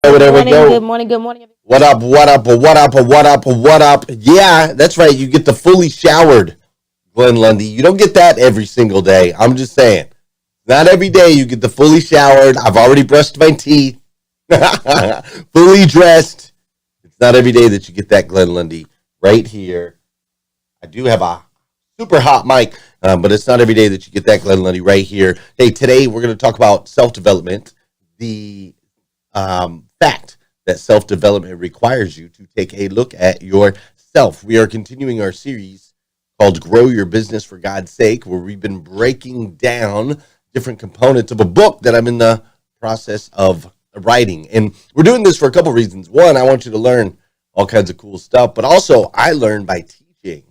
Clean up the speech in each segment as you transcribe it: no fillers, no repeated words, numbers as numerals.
Good There we morning, good go. morning, good morning. What up, what up, what up, what up, what up? Yeah, that's right. You get the fully showered Glenn Lundy. You don't get that every single day. I'm just saying. Not every day you get the fully showered. I've already brushed my teeth. Fully dressed. It's not every day that you get that Glenn Lundy right here. I do have a super hot mic, but it's not every day that you get that Glenn Lundy right here. Hey, today we're going to talk about self-development. The fact that self-development requires you to take a look at yourself. We are continuing our series called Grow Your Business for God's Sake, where we've been breaking down different components of a book that I'm in the process of writing. And we're doing this for a couple reasons. One, I want you to learn all kinds of cool stuff, but also I learn by teaching.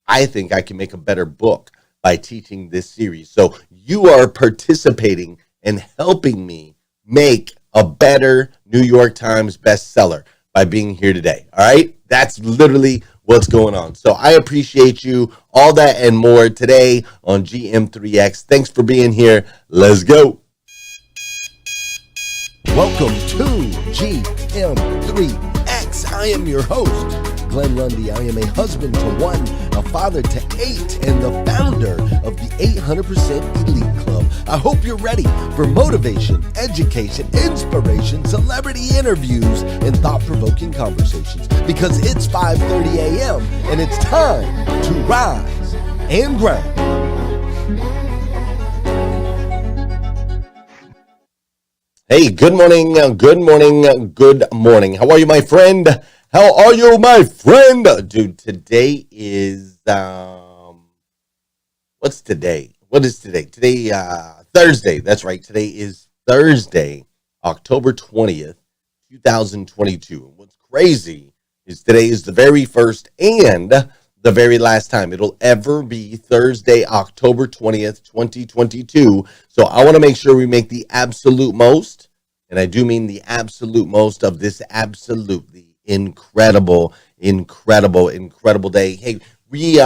I think I can make a better book by teaching this series. So you are participating and helping me make a better New York Times bestseller by being here today. All right? That's literally what's going on. So I appreciate you, all that and more today on GM3X. Thanks for being here. Let's go. Welcome to GM3X. I am your host, Glenn Lundy. I am a husband to one, a father to eight, and the founder of the 800% Elite Club. I hope you're ready for motivation, education, inspiration, celebrity interviews, and thought-provoking conversations, because it's 5:30 a.m. and it's time to rise and grind. Hey, good morning, good morning, good morning. How are you, my friend? How are you, my friend? Dude, today is, what's today? What is today? Today, Thursday. That's right. Today is Thursday, October 20th, 2022. What's crazy is today is the very first and the very last time it'll ever be Thursday, October 20th, 2022. So I want to make sure we make the absolute most, and I do mean the absolute most of this absolutely incredible day. Hey, we,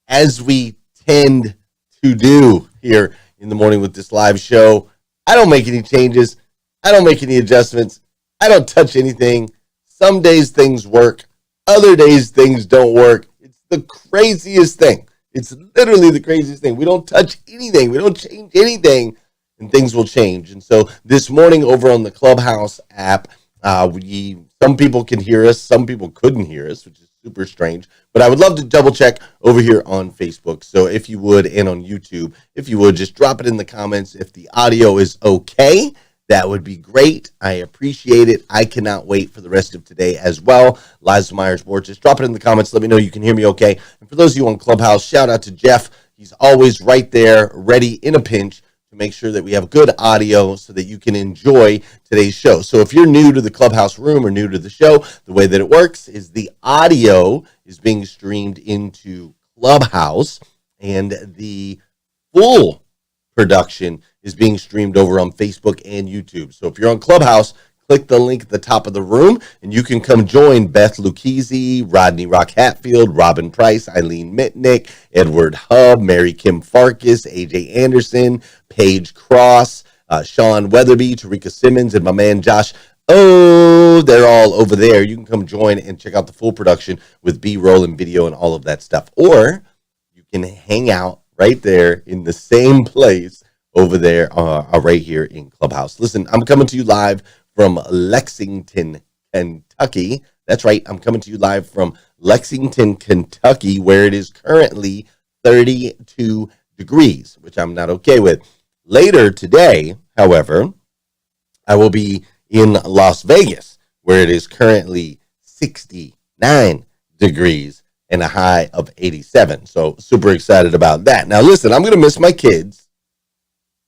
as we tend to do here in the morning with this live show, I don't make any changes. I don't make any adjustments. I don't touch anything. Some days things work. Other days things don't work. It's the craziest thing. It's literally the craziest thing. We don't touch anything. We don't change anything, and things will change. And so this morning over on the Clubhouse app, some people can hear us. Some people couldn't hear us, which is super strange. But I would love to double check over here on Facebook. So if you would, and on YouTube, if you would, just drop it in the comments. If the audio is okay, that would be great. I appreciate it. I cannot wait for the rest of today as well. Liza Myers Ward, just drop it in the comments. Let me know you can hear me okay. And for those of you on Clubhouse, shout out to Jeff. He's always right there, ready in a pinch to make sure that we have good audio so that you can enjoy today's show. So if you're new to the Clubhouse room or new to the show, the way that it works is the audio is being streamed into Clubhouse, and the full production is being streamed over on Facebook and YouTube. So if you're on Clubhouse, click the link at the top of the room, and you can come join Beth Lucchese, Rodney Rock Hatfield, Robin Price, Eileen Mitnick, Edward Hubb, Mary Kim Farkas, AJ Anderson, Paige Cross, Sean Weatherby, Tarika Simmons, and my man Josh. Oh, they're all over there. You can come join and check out the full production with B-roll and video and all of that stuff. Or you can hang out right there in the same place over there right here in Clubhouse. Listen, I'm coming to you live from Lexington, Kentucky. That's right. I'm coming to you live from Lexington, Kentucky, where it is currently 32 degrees, which I'm not okay with. Later today, however, I will be in Las Vegas, where it is currently 69 degrees and a high of 87. So super excited about that. Now, listen, I'm going to miss my kids,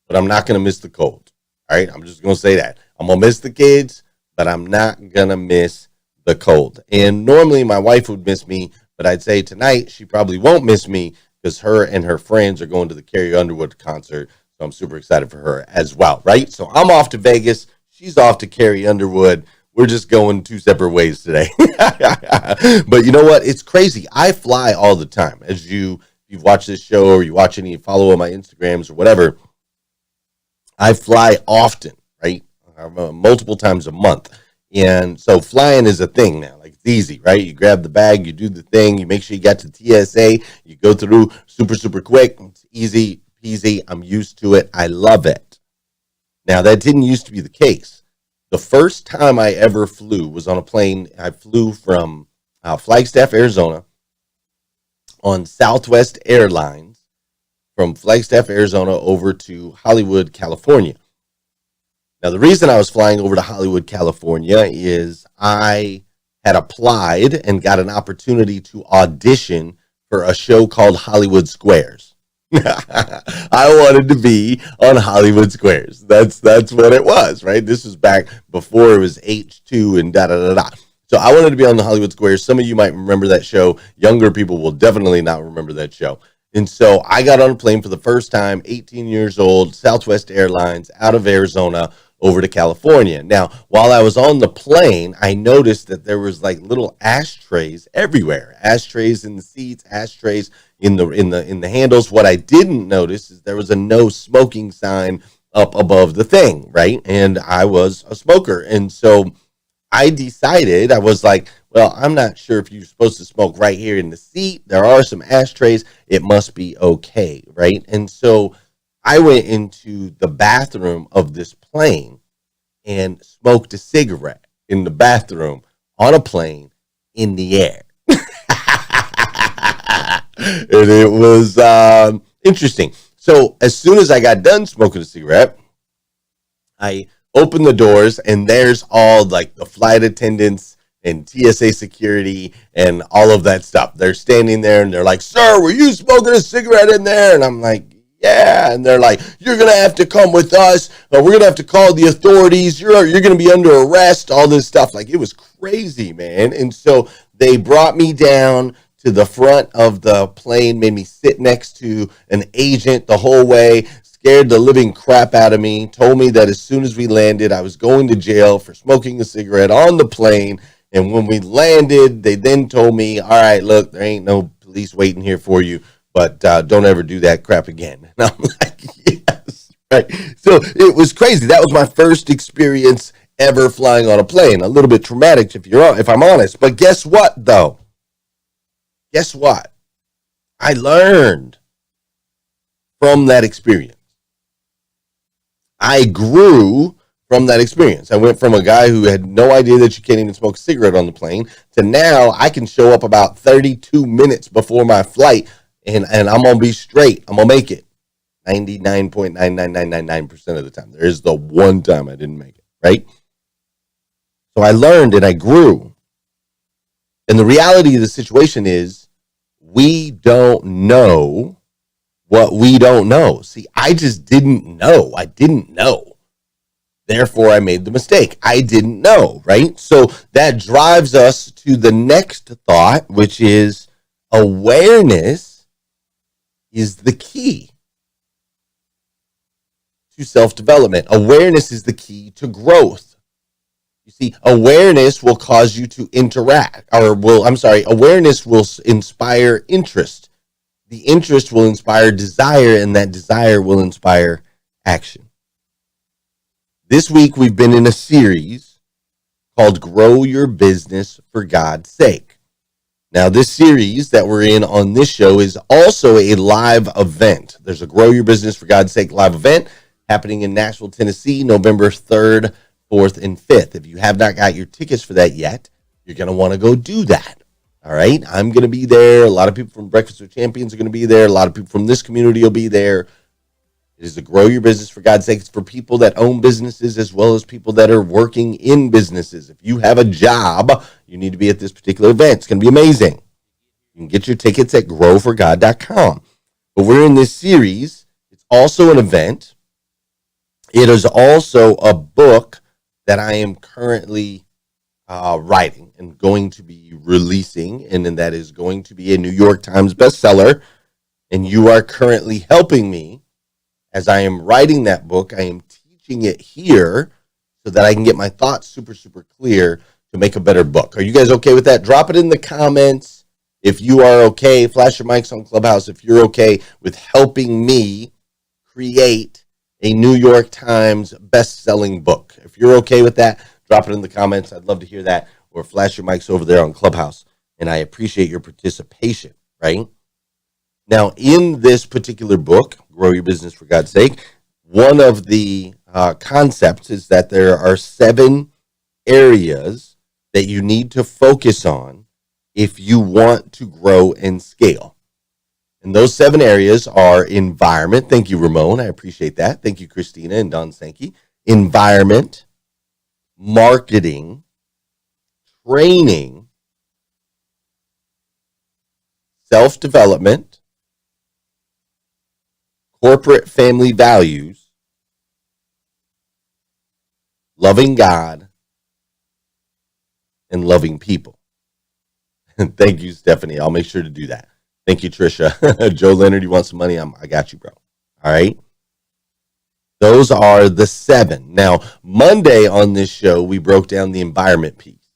but I'm not going to miss the cold. All right. I'm just going to say that. I'm going to miss the kids, but I'm not going to miss the cold. And normally my wife would miss me, but I'd say tonight she probably won't miss me because her and her friends are going to the Carrie Underwood concert. So I'm super excited for her as well. Right. So I'm off to Vegas. She's off to Carrie Underwood. We're just going two separate ways today. But you know what? It's crazy. I fly all the time. As you've watched this show or you watch any, follow on my Instagrams or whatever, I fly often, right? multiple times a month. And so flying is a thing now. Like, it's easy, right? You grab the bag, you do the thing, you make sure you got to TSA, you go through super quick. It's easy peasy. I'm used to it. I love it. Now, that didn't used to be the case. The first time I ever flew was on a plane. I flew from Flagstaff, Arizona, on Southwest Airlines, from Flagstaff, Arizona, over to Hollywood, California. Now, the reason I was flying over to Hollywood, California is I had applied and got an opportunity to audition for a show called Hollywood Squares. I wanted to be on Hollywood Squares. That's what it was, right? This was back before it was H2 and da-da-da-da. So I wanted to be on the Hollywood Squares. Some of you might remember that show. Younger people will definitely not remember that show. And so I got on a plane for the first time, 18 years old, Southwest Airlines, out of Arizona, over to California. Now, while I was on the plane, I noticed that there was like little ashtrays everywhere. Ashtrays in the seats, ashtrays in the handles. What I didn't notice is there was a no smoking sign up above the thing, right? And I was a smoker. And so I decided, I was like, well, I'm not sure if you're supposed to smoke right here in the seat. There are some ashtrays. It must be okay, right? And so I went into the bathroom of this plane and smoked a cigarette in the bathroom on a plane in the air. And it was interesting. So as soon as I got done smoking a cigarette, I opened the doors, and there's all like the flight attendants and TSA security and all of that stuff. They're standing there and they're like, "Sir, were you smoking a cigarette in there?" And I'm like, "Yeah." And they're like, "You're going to have to come with us. We're going to have to call the authorities. You're going to be under arrest," all this stuff. Like, it was crazy, man. And so they brought me down to the front of the plane, made me sit next to an agent the whole way, scared the living crap out of me, told me that as soon as we landed, I was going to jail for smoking a cigarette on the plane. And when we landed, they then told me, "All right, look, there ain't no police waiting here for you, but don't ever do that crap again." And I'm like, yes, right. So it was crazy. That was my first experience ever flying on a plane. A little bit traumatic if I'm honest. But guess what, though? Guess what? I learned from that experience. I grew from that experience. I went from a guy who had no idea that you can't even smoke a cigarette on the plane to now I can show up about 32 minutes before my flight and I'm going to be straight. I'm going to make it 99.99999% of the time. There is the one time I didn't make it, right? So I learned and I grew. And the reality of the situation is we don't know what we don't know. See, I just didn't know. I didn't know. Therefore, I made the mistake. I didn't know, right? So that drives us to the next thought, which is awareness is the key to self-development. Awareness is the key to growth. You see, awareness will cause you to interact, awareness will inspire interest. The interest will inspire desire, and that desire will inspire action. This week, we've been in a series called Grow Your Business for God's Sake. Now, this series that we're in on this show is also a live event. There's a Grow Your Business for God's Sake live event happening in Nashville, Tennessee, November 3rd, 4th, and 5th. If you have not got your tickets for that yet, you're going to want to go do that. All right? I'm going to be there. A lot of people from Breakfast with Champions are going to be there. A lot of people from this community will be there. It is to grow your business for God's sake. It's for people that own businesses as well as people that are working in businesses. If you have a job, you need to be at this particular event. It's going to be amazing. You can get your tickets at growforgod.com. But we're in this series. It's also an event. It is also a book that I am currently writing and going to be releasing, and then that is going to be a New York Times bestseller. And you are currently helping me as I am writing that book. I am teaching it here so that I can get my thoughts super, super clear to make a better book. Are you guys okay with that? Drop it in the comments if you are okay. Flash your mics on Clubhouse if you're okay with helping me create a New York Times best-selling book. If you're okay with that, drop it in the comments. I'd love to hear that, or flash your mics over there on Clubhouse. And I appreciate your participation, right? Now, in this particular book, Grow Your Business for God's Sake, one of the concepts is that there are 7 areas that you need to focus on if you want to grow and scale. And those 7 areas are environment. Thank you, Ramon. I appreciate that. Thank you, Christina and Don Sankey. Environment, marketing, training, self-development, corporate family values, loving God, and loving people. Thank you, Stephanie. I'll make sure to do that. Thank you, Trisha. Joe Leonard, you want some money? I got you, bro. All right. Those are the 7. Now, Monday on this show, we broke down the environment piece.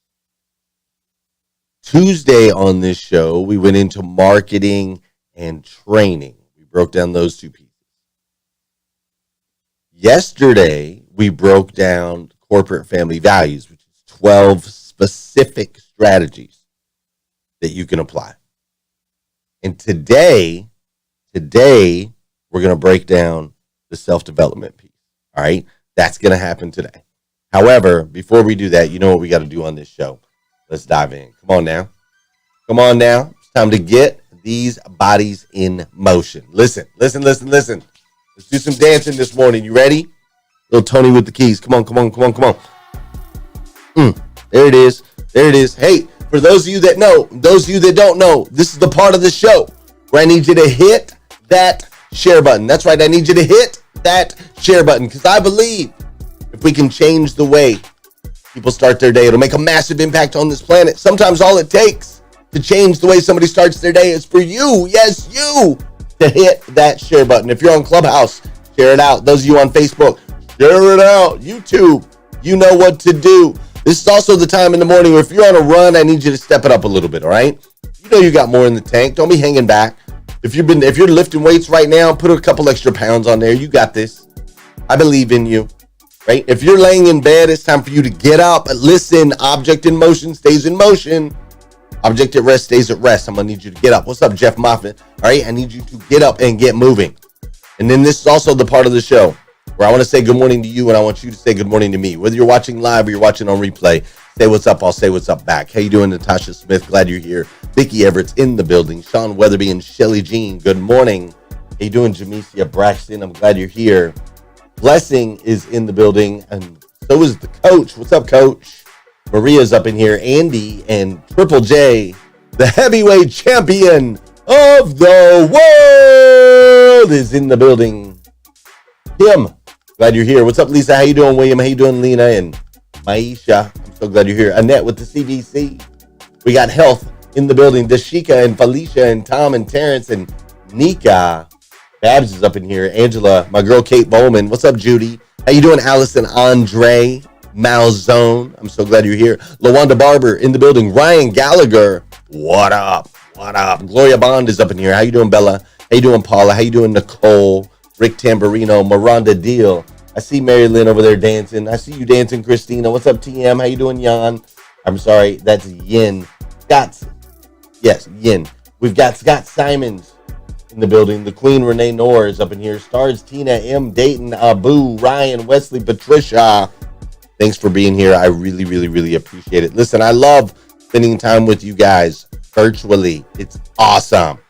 Tuesday on this show, we went into marketing and training. We broke down those 2 pieces. Yesterday, we broke down corporate family values, which is 12 specific strategies that you can apply. And today, we're going to break down the self-development piece. All right? That's going to happen today. However, before we do that, you know what we got to do on this show. Let's dive in. Come on now. It's time to get these bodies in motion. Listen. Let's do some dancing this morning. You ready? Little Tony with the keys. Come on. There it is. Hey, for those of you that know, those of you that don't know, this is the part of the show where I need you to hit that share button. That's right. I need you to hit that share button because I believe if we can change the way people start their day, it'll make a massive impact on this planet. Sometimes all it takes to change the way somebody starts their day is for you, yes, you, to hit that share button. If you're on Clubhouse, share it out. Those of you on Facebook, share it out. YouTube, you know what to do. This is also the time in the morning where if you're on a run, I need you to step it up a little bit, all right? You know you got more in the tank. Don't be hanging back. If you're lifting weights right now, put a couple extra pounds on there. You got this. I believe in you, right? If you're laying in bed, it's time for you to get up. Listen, object in motion stays in motion. Object at rest stays at rest. I'm going to need you to get up. What's up, Jeff Moffitt? All right, I need you to get up and get moving. And then this is also the part of the show where I want to say good morning to you and I want you to say good morning to me. Whether you're watching live or you're watching on replay, say what's up, I'll say what's up back. How you doing, Natasha Smith? Glad you're here. Vicki Everett's in the building. Sean Weatherby and Shelly Jean, good morning. How you doing, Jamesia Braxton? I'm glad you're here. Blessing is in the building, and so is the coach. What's up, coach? Maria's up in here. Andy and Triple J, the heavyweight champion of the world, is in the building. Kim, glad you're here. What's up, Lisa? How you doing, William? How you doing, Lena and Maisha? I'm so glad you're here. Annette with the CBC. We got Health in the building. Dashika and Felicia and Tom and Terrence and Nika. Babs is up in here. Angela, my girl Kate Bowman. What's up, Judy? How you doing, Allison? Andre Malzone. I'm so glad you're here. LaWanda Barber in the building. Ryan Gallagher. What up? Gloria Bond is up in here. How you doing, Bella? How you doing, Paula? How you doing, Nicole? Rick Tamburino. Miranda Deal. I see Mary Lynn over there dancing. I see you dancing, Christina. What's up, TM? How you doing, Jan? I'm sorry, that's Yin. Yin. We've got Scott Simons in the building. The Queen, Renee Noor, is up in here. Stars, Tina M. Dayton, Abu, Ryan, Wesley, Patricia. Thanks for being here. I really, really, really appreciate it. Listen, I love spending time with you guys virtually. It's awesome.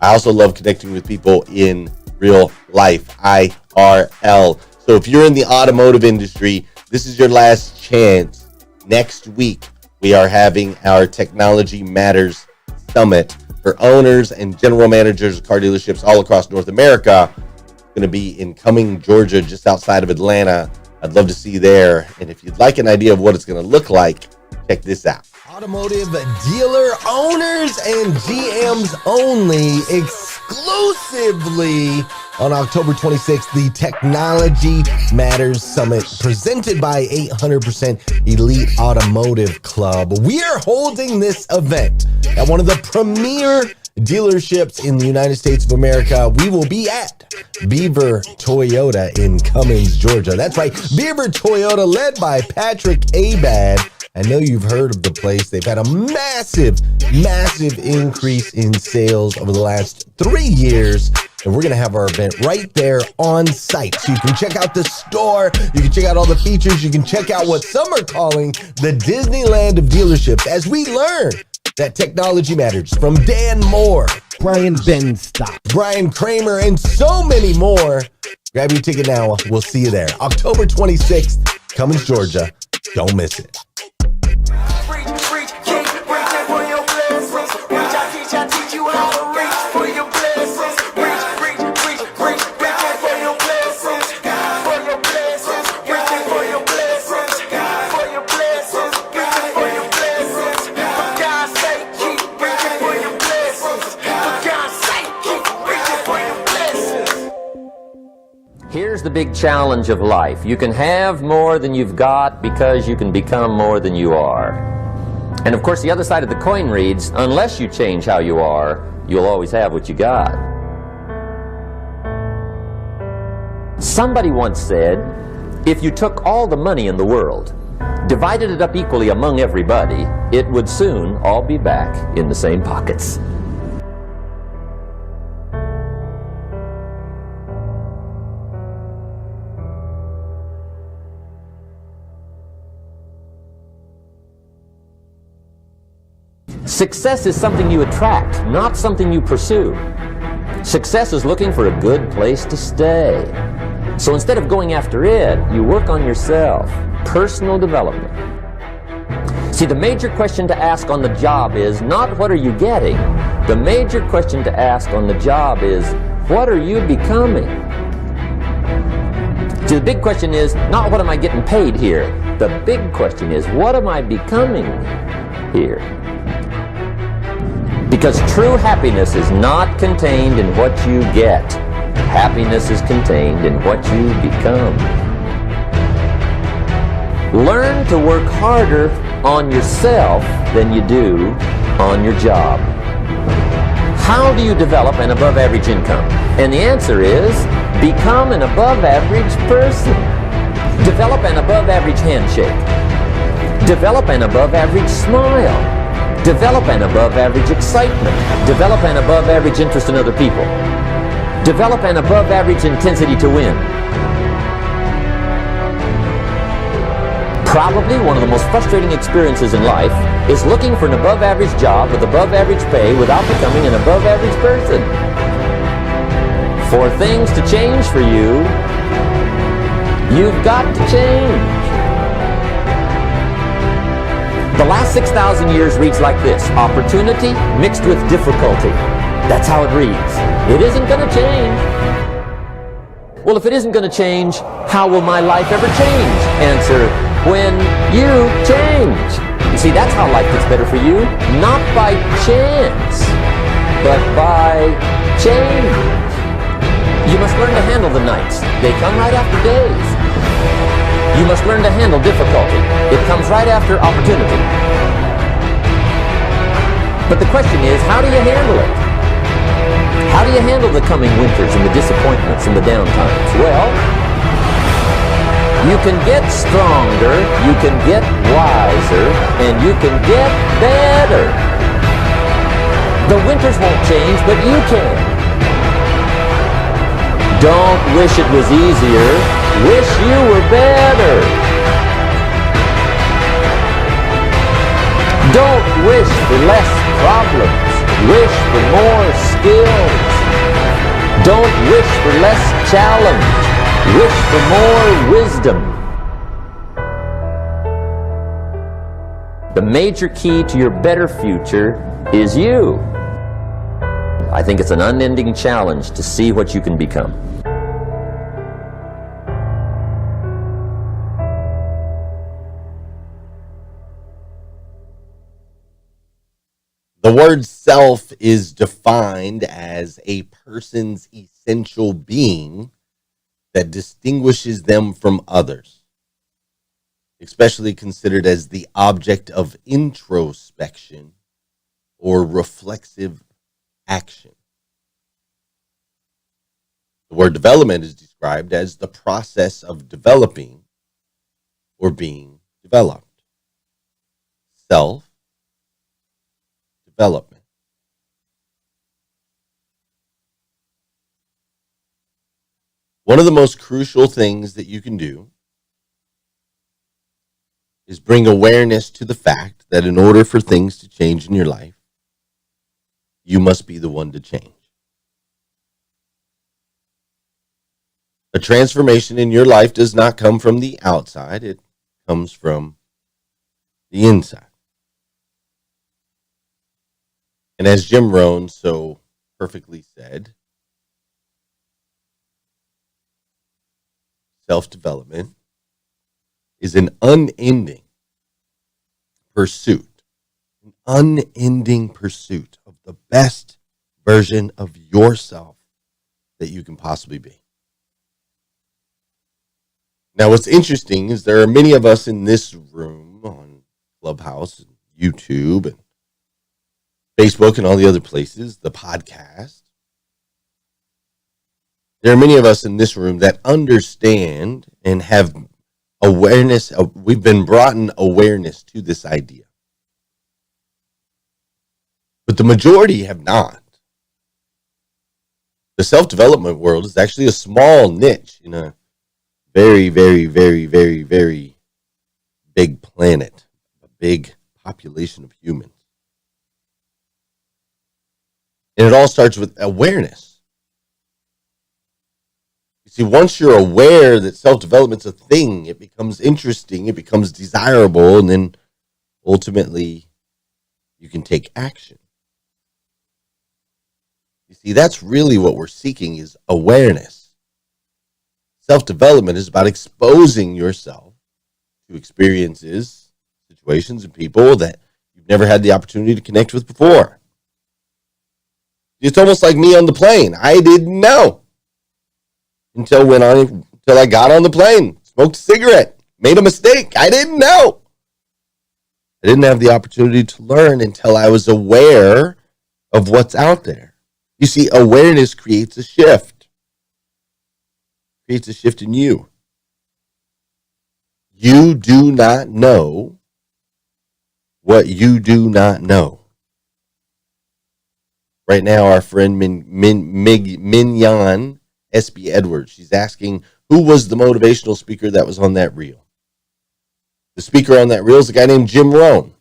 I also love connecting with people in real life, IRL. So if you're in the automotive industry, this is your last chance. Next week, we are having our Technology Matters Summit for owners and general managers of car dealerships all across North America. It's going to be in Cumming, Georgia, just outside of Atlanta. I'd love to see you there. And if you'd like an idea of what it's going to look like, check this out. Automotive dealer owners and GMs only, exclusively on October 26th, the Technology Matters Summit presented by 800% Elite Automotive Club. We are holding this event at one of the premier dealerships in the United States of America. We will be at Beaver Toyota in Cummins, Georgia. That's right, Beaver Toyota, led by Patrick Abad. I know you've heard of the place. They've had a massive increase in sales over the last 3 years. And we're going to have our event right there on site. So you can check out the store. You can check out all the features. You can check out what some are calling the Disneyland of dealerships as we learn that technology matters. From Dan Moore, Brian Benstock, Brian Kramer, and so many more. Grab your ticket now. We'll see you there. October 26th, Cummins, Georgia. Don't miss it. Here's the big challenge of life. You can have more than you've got because you can become more than you are. And of course, the other side of the coin reads, unless you change how you are, you'll always have what you got. Somebody once said, if you took all the money in the world, divided it up equally among everybody, it would soon all be back in the same pockets. Success is something you attract, not something you pursue. Success is looking for a good place to stay. So instead of going after it, you work on yourself. Personal development. See, the major question to ask on the job is not what are you getting? The major question to ask on the job is what are you becoming? See, the big question is not what am I getting paid here? The big question is what am I becoming here? Because true happiness is not contained in what you get. Happiness is contained in what you become. Learn to work harder on yourself than you do on your job. How do you develop an above-average income? And the answer is, become an above-average person. Develop an above-average handshake. Develop an above-average smile. Develop an above-average excitement. Develop an above-average interest in other people. Develop an above-average intensity to win. Probably one of the most frustrating experiences in life is looking for an above-average job with above-average pay without becoming an above-average person. For things to change for you, you've got to change. The last 6,000 years reads like this: opportunity mixed with difficulty. That's how it reads. It isn't going to change. Well, if it isn't going to change, how will my life ever change? Answer, when you change. You see, that's how life gets better for you. Not by chance, but by change. You must learn to handle the nights. They come right after days. You must learn to handle difficulty. It comes right after opportunity. But the question is, how do you handle it? How do you handle the coming winters and the disappointments and the downtimes? Well, you can get stronger, you can get wiser, and you can get better. The winters won't change, but you can. Don't wish it was easier. Wish you were better. Don't wish for less problems. Wish for more skills. Don't wish for less challenge. Wish for more wisdom. The major key to your better future is you. I think it's an unending challenge to see what you can become. The word self is defined as a person's essential being that distinguishes them from others, especially considered as the object of introspection or reflexive action. The word development is described as the process of developing or being developed. Self-development. One of the most crucial things that you can do is bring awareness to the fact that in order for things to change in your life, you must be the one to change. A transformation in your life does not come from the outside, it comes from the inside. And as Jim Rohn so perfectly said, self-development is an unending pursuit of the best version of yourself that you can possibly be. Now, what's interesting is there are many of us in this room on Clubhouse and YouTube and Facebook and all the other places, the podcast. There are many of us in this room that understand and have awareness. We've been brought in awareness to this idea. But the majority have not. The self-development world is actually a small niche in a very, very, very, very, very big planet, a big population of humans. And it all starts with awareness. You see, once you're aware that self-development's a thing, it becomes interesting, it becomes desirable, and then ultimately you can take action. You see, that's really what we're seeking is awareness. Self-development is about exposing yourself to experiences, situations, and people that you've never had the opportunity to connect with before. It's almost like me on the plane. I didn't know until I got on the plane, smoked a cigarette, made a mistake. I didn't know. I didn't have the opportunity to learn until I was aware of what's out there. You see, awareness creates a shift. Creates a shift in you. You do not know what you do not know. Right now, our friend Mignon S.B. Edwards, she's asking, who was the motivational speaker that was on that reel? The speaker on that reel is a guy named Jim Rohn.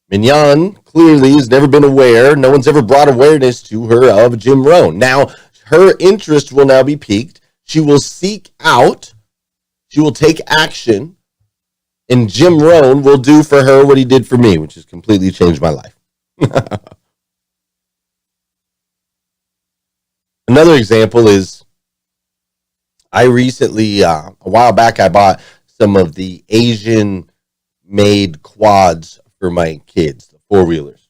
Mignon clearly has never been aware. No one's ever brought awareness to her of Jim Rohn. Now, her interest will now be piqued. She will seek out, she will take action, and Jim Rohn will do for her what he did for me, which has completely changed my life. Another example is I recently, a while back, I bought some of the Asian-made quads for my kids, the four-wheelers.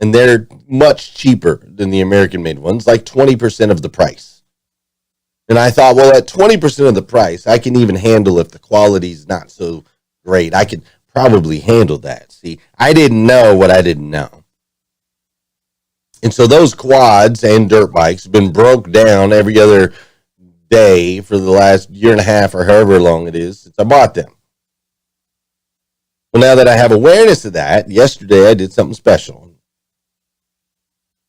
And they're much cheaper than the American-made ones, like 20% of the price. And I thought, well, at 20% of the price, I can even handle if the quality's not so great. I could probably handle that. See, I didn't know what I didn't know. And so those quads and dirt bikes have been broke down every other day for the last year and a half or however long it is since I bought them. Well, now that I have awareness of that, yesterday I did something special.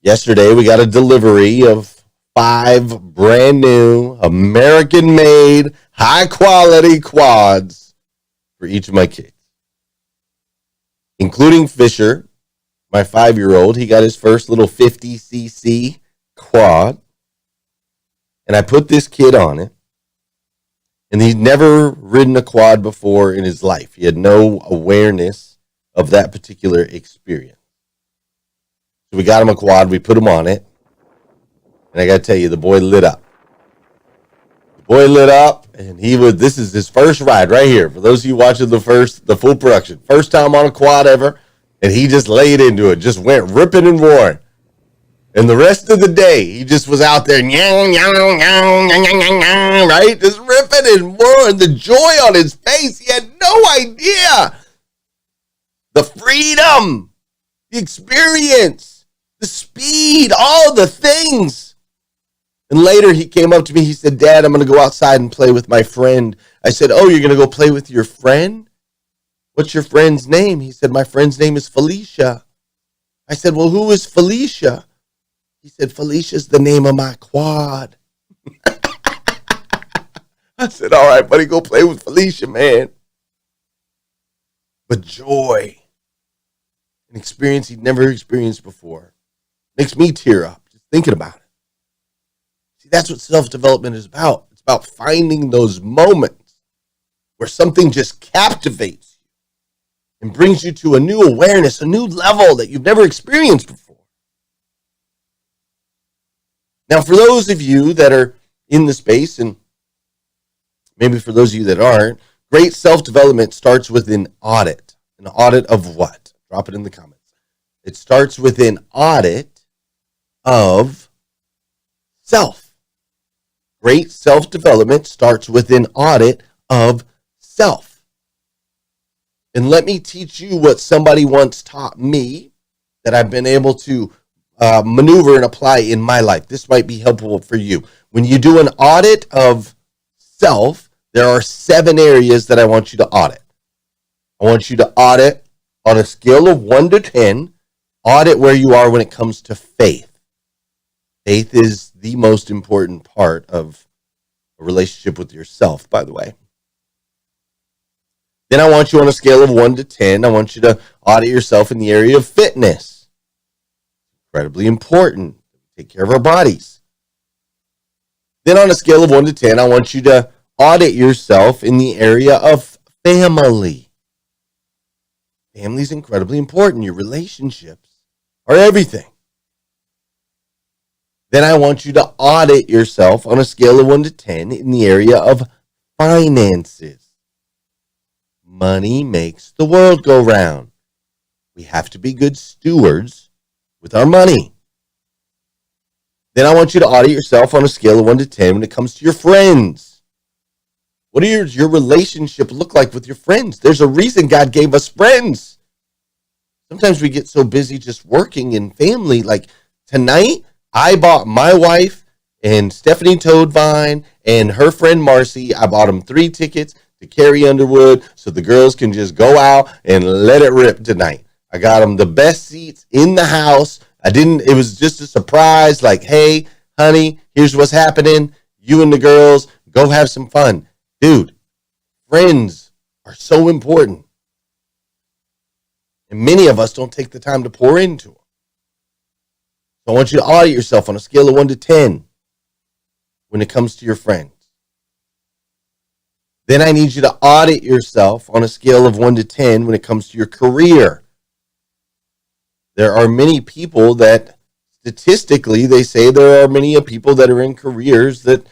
Yesterday we got a delivery of 5 brand new American-made high-quality quads for each of my kids, including Fisher, my 5-year-old. He got his first little 50cc quad, and I put this kid on it, and he'd never ridden a quad before in his life. He had no awareness of that particular experience. So we got him a quad, we put him on it, and I got to tell you, the boy lit up. The boy lit up, and this is his first ride right here. For those of you watching the full production, first time on a quad ever, and he just laid into it, just went ripping and roaring. And the rest of the day, he just was out there, right? Just ripping and roaring, the joy on his face. He had no idea. The freedom, the experience. the speed, all the things. And later he came up to me. He said, Dad, I'm going to go outside and play with my friend. I said, oh, you're going to go play with your friend? What's your friend's name? He said, my friend's name is Felicia. I said, well, who is Felicia? He said, Felicia's the name of my quad. I said, all right, buddy, go play with Felicia, man. But joy, an experience he'd never experienced before, makes me tear up just thinking about it. See, that's what self-development is about. It's about finding those moments where something just captivates you and brings you to a new awareness, a new level that you've never experienced before. Now, for those of you that are in the space, and maybe for those of you that aren't, great self-development starts with an audit. An audit of what? Drop it in the comments. It starts with an audit of self. Great self-development starts with an audit of self. And let me teach you what somebody once taught me that I've been able to maneuver and apply in my life. This might be helpful for you. When you do an audit of self, there are 7 areas that I want you to audit. I want you to audit on a scale of 1 to 10, audit where you are when it comes to faith. Faith is the most important part of a relationship with yourself, by the way. Then I want you on a scale of 1 to 10, I want you to audit yourself in the area of fitness. Incredibly important. Take care of our bodies. Then on a scale of 1 to 10, I want you to audit yourself in the area of family. Family is incredibly important. Your relationships are everything. Then I want you to audit yourself on a scale of 1 to 10 in the area of finances. Money makes the world go round. We have to be good stewards with our money. Then I want you to audit yourself on a scale of 1 to 10 when it comes to your friends. What does your relationship look like with your friends? There's a reason God gave us friends. Sometimes we get so busy just working in family. Like tonight, I bought my wife and Stephanie Toadvine and her friend Marcy, I bought them 3 tickets to Carrie Underwood so the girls can just go out and let it rip tonight. I got them the best seats in the house. It was just a surprise, like, hey, honey, here's what's happening. You and the girls, go have some fun. Dude, friends are so important. And many of us don't take the time to pour into them. So I want you to audit yourself on a scale of 1 to 10 when it comes to your friends. Then I need you to audit yourself on a scale of 1 to 10 when it comes to your career. There are many people that, statistically, they say there are many people that are in careers that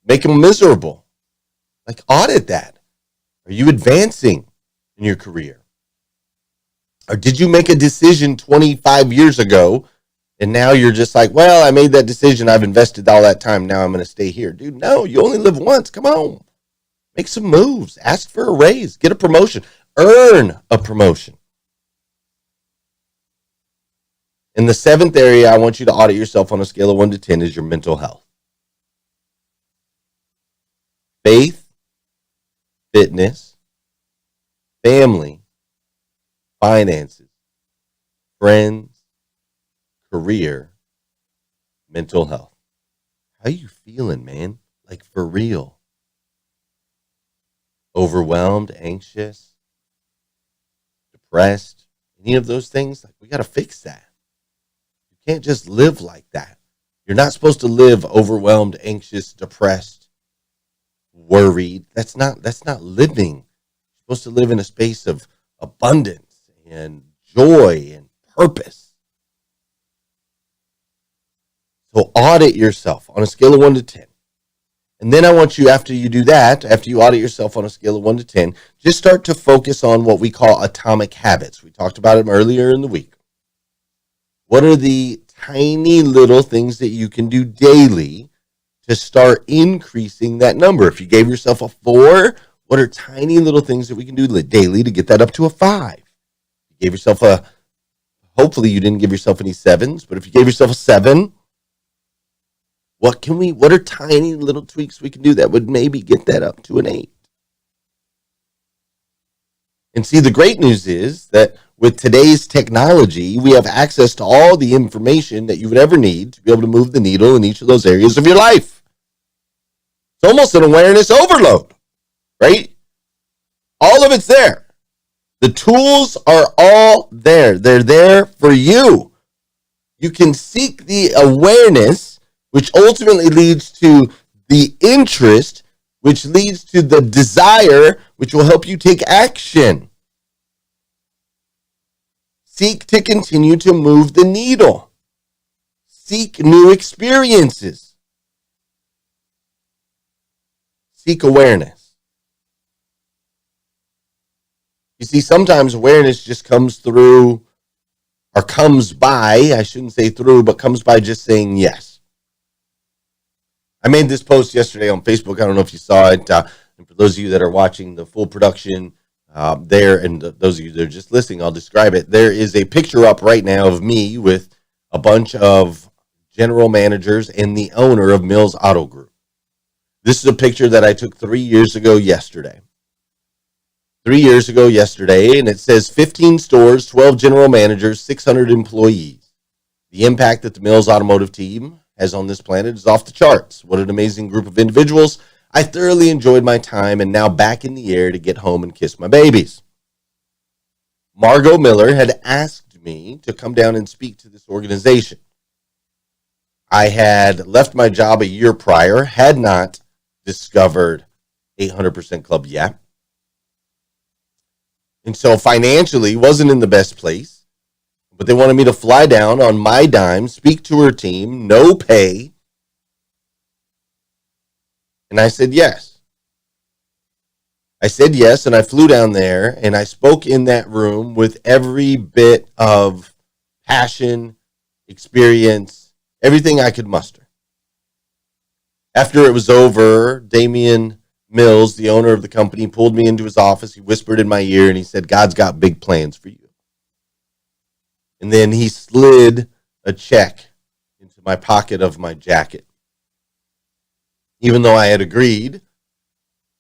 make them miserable. Like, audit that. Are you advancing in your career? Or did you make a decision 25 years ago, and now you're just like, well, I made that decision. I've invested all that time. Now I'm going to stay here. Dude, no, you only live once. Come on. Make some moves. Ask for a raise. Get a promotion. Earn a promotion. And the 7th area I want you to audit yourself on a scale of 1 to 10 is your mental health. Faith, fitness, family, finances, friends, career, mental health. How you feeling, man? Like, for real? Overwhelmed, anxious, depressed, any of those things? Like, we got to fix that. Can't just live like that. You're not supposed to live overwhelmed, anxious, depressed, worried. That's not living. You're supposed to live in a space of abundance and joy and purpose. So audit yourself on a scale of 1 to 10. And then I want you, after you do that, after you audit yourself on a scale of 1 to 10, just start to focus on what we call atomic habits. We talked about it earlier in the week. What are the tiny little things that you can do daily to start increasing that number? If you gave yourself a 4, what are tiny little things that we can do daily to get that up to a 5? If you gave yourself a Hopefully you didn't give yourself any 7s, but if you gave yourself a 7, what are tiny little tweaks we can do that would maybe get that up to an 8? And see, the great news is that with today's technology, we have access to all the information that you would ever need to be able to move the needle in each of those areas of your life. It's almost an awareness overload, right? All of it's there. The tools are all there. They're there for you. You can seek the awareness, which ultimately leads to the interest, which leads to the desire, which will help you take action. Seek to continue to move the needle. Seek new experiences. Seek awareness. You see, sometimes awareness just comes through, or comes by, I shouldn't say through, but comes by just saying yes. I made this post yesterday on Facebook. I don't know if you saw it. And for those of you that are watching the full production there, and those of you that are just listening, I'll describe it. There is a picture up right now of me with a bunch of general managers and the owner of Mills Auto Group. This is a picture that I took 3 years ago yesterday. 3 years ago yesterday, and it says 15 stores, 12 general managers, 600 employees. The impact that the Mills Automotive team has on this planet is off the charts. What an amazing group of individuals. I thoroughly enjoyed my time and now back in the air to get home and kiss my babies. Margot Miller had asked me to come down and speak to this organization. I had left my job a year prior, had not discovered 800% Club yet. And so financially wasn't in the best place, but they wanted me to fly down on my dime, speak to her team, no pay. And I said yes. I said yes, and I flew down there, and I spoke in that room with every bit of passion, experience, everything I could muster. After it was over, Damian Mills, the owner of the company, pulled me into his office. He whispered in my ear, and he said, "God's got big plans for you." And then he slid a check into my pocket of my jacket. Even though I had agreed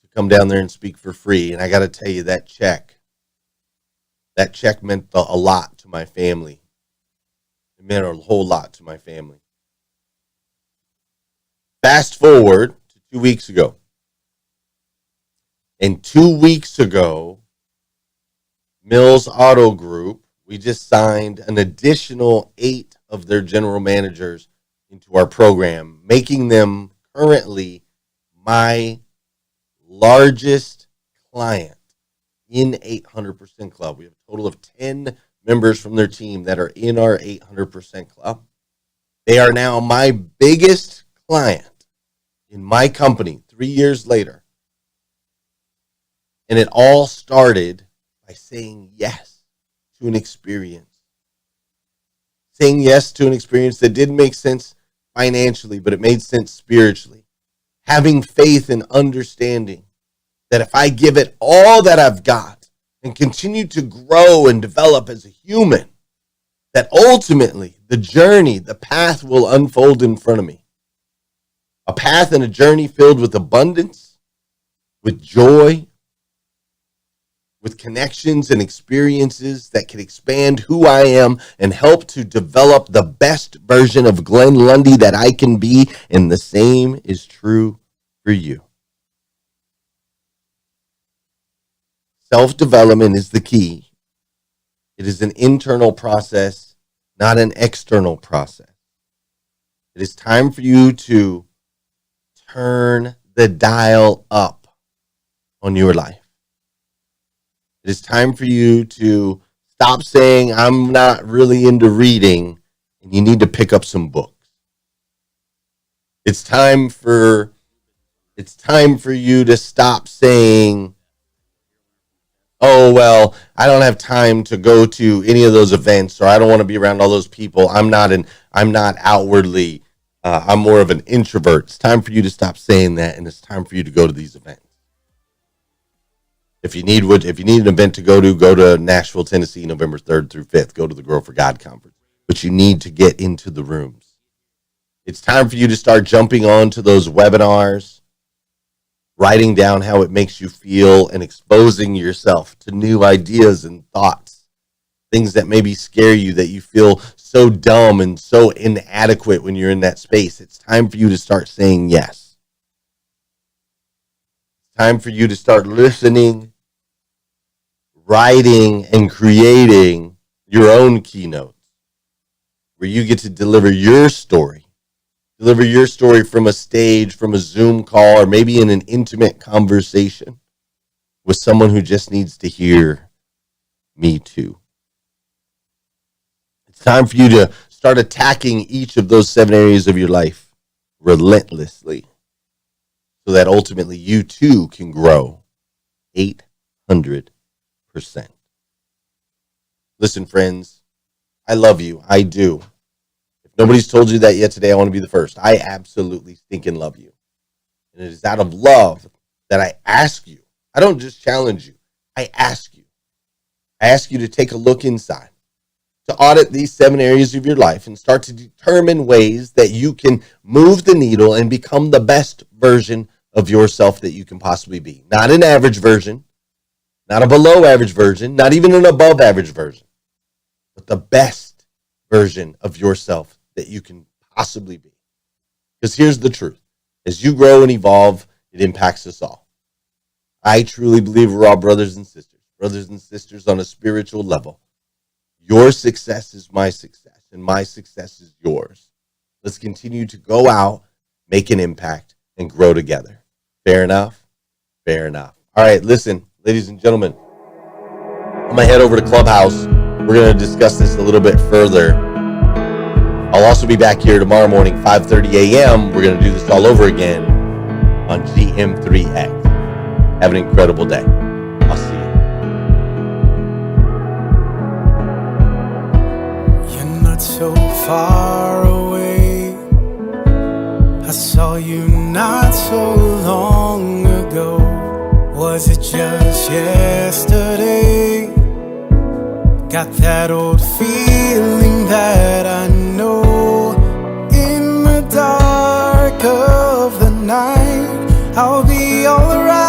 to come down there and speak for free. And I got to tell you, that check meant a lot to my family. It meant a whole lot to my family. Fast forward to 2 weeks ago. And 2 weeks ago, Mills Auto Group, we just signed an additional 8 of their general managers into our program, making them currently my largest client in 800% Club. We have a total of 10 members from their team that are in our 800% Club. They are now my biggest client in my company 3 years later. And it all started by saying yes to an experience. Saying yes to an experience that didn't make sense financially, but it made sense spiritually. Having faith and understanding that if I give it all that I've got and continue to grow and develop as a human, that ultimately the journey, the path will unfold in front of me. A path and a journey filled with abundance, with joy, with connections and experiences that can expand who I am and help to develop the best version of Glenn Lundy that I can be. And the same is true for you. Self-development is the key. It is an internal process, not an external process. It is time for you to turn the dial up on your life. It is time for you to stop saying, "I'm not really into reading," and you need to pick up some books. It's time for you to stop saying, "Oh, well, I don't have time to go to any of those events," or "I don't want to be around all those people. I'm not outwardly, I'm more of an introvert." It's time for you to stop saying that, and it's time for you to go to these events. If you need an event to go to Nashville, Tennessee, November 3rd through 5th. Go to the Grow for God conference. But you need to get into the rooms. It's time for you to start jumping on to those webinars, writing down how it makes you feel, and exposing yourself to new ideas and thoughts, things that maybe scare you, that you feel so dumb and so inadequate when you're in that space. It's time for you to start saying yes. Time for you to start listening, writing, and creating your own keynotes where you get to deliver your story. Deliver your story from a stage, from a Zoom call, or maybe in an intimate conversation with someone who just needs to hear me too. It's time for you to start attacking each of those 7 areas of your life relentlessly, so that ultimately you too can grow 800%. Listen, friends, I love you. I do. If nobody's told you that yet today, I want to be the first. I absolutely stinking love you. And it is out of love that I ask you. I don't just challenge you. I ask you. I ask you to take a look inside, to audit these 7 areas of your life and start to determine ways that you can move the needle and become the best version of yourself that you can possibly be. Not an average version, not a below average version, not even an above average version, but the best version of yourself that you can possibly be. Because here's the truth. As you grow and evolve, it impacts us all. I truly believe we're all brothers and sisters on a spiritual level. Your success is my success, and my success is yours. Let's continue to go out, make an impact, and grow together. Fair enough? Fair enough. All right, listen, ladies and gentlemen, I'm going to head over to Clubhouse. We're going to discuss this a little bit further. I'll also be back here tomorrow morning, 5:30 a.m. We're going to do this all over again on GM3X. Have an incredible day. I'll see you. You're not so far away. I saw you not so long ago. Was it just yesterday? Got that old feeling that I know. In the dark of the night, I'll be alright.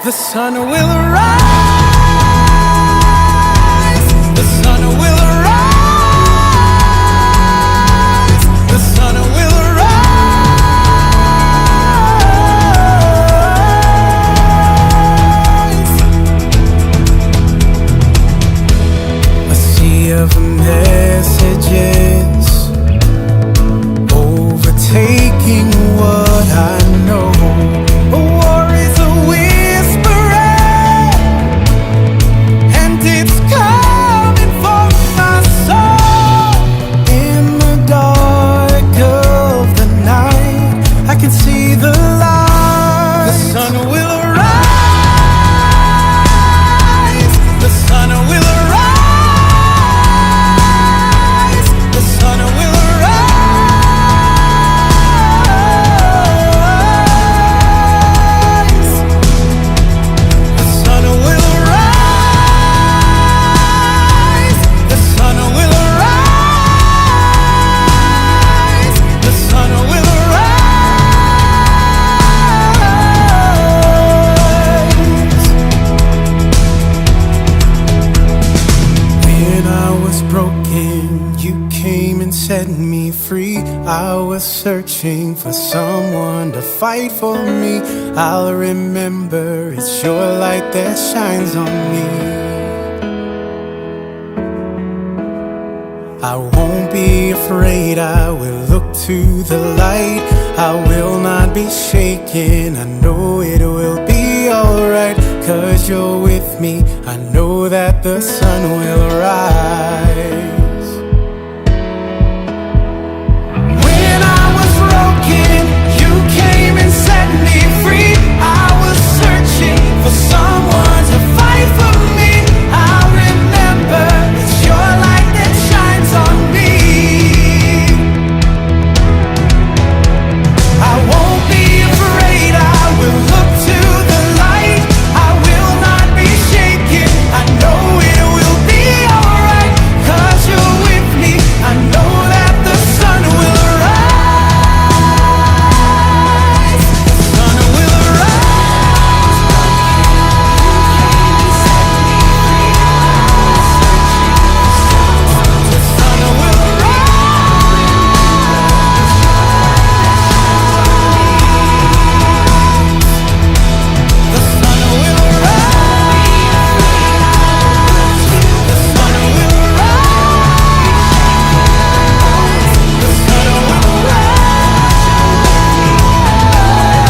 The sun will arise. The sun will arise. The sun will arise. A sea of messages overtaking what I know. A war is a whisperer, and it's coming for my soul. In the dark of the night, I can see the light. The sun will arise. The sun will arise. The sun will arise. The sun will arise. The sun will arise. The sun will arise. When I was broken, you came and set me free. I was searching for someone to fight for me. I'll remember it's your light that shines on me. I won't be afraid, I will look to the light. I will not be shaken, I know it will be alright. 'Cause you're with me, I know that the sun will rise.